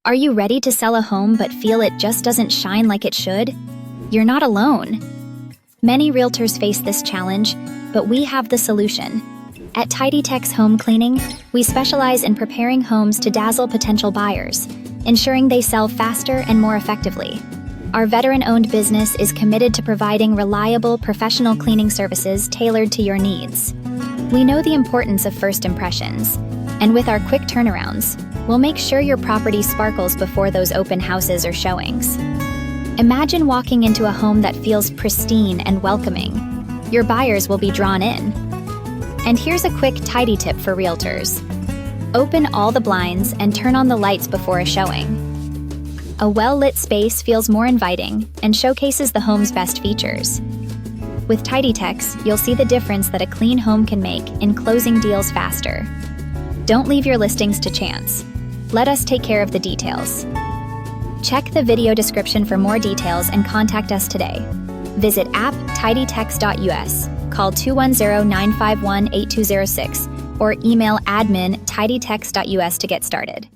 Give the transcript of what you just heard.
Are you ready to sell a home but feel it just doesn't shine like it should? You're not alone. Many realtors face this challenge, but we have the solution. At TidyTex Home Cleaning, we specialize in preparing homes to dazzle potential buyers, ensuring they sell faster and more effectively. Our veteran-owned business is committed to providing reliable, professional cleaning services tailored to your needs. We know the importance of first impressions, and with our quick turnarounds, we'll make sure your property sparkles before those open houses or showings. Imagine walking into a home that feels pristine and welcoming. Your buyers will be drawn in. And here's a quick tidy tip for realtors. Open all the blinds and turn on the lights before a showing. A well-lit space feels more inviting and showcases the home's best features. With TidyTex, you'll see the difference that a clean home can make in closing deals faster. Don't leave your listings to chance. Let us take care of the details. Check the video description for more details and contact us today. Visit app.tidytex.us, call 210-951-8206, or email admin@tidytex.us to get started.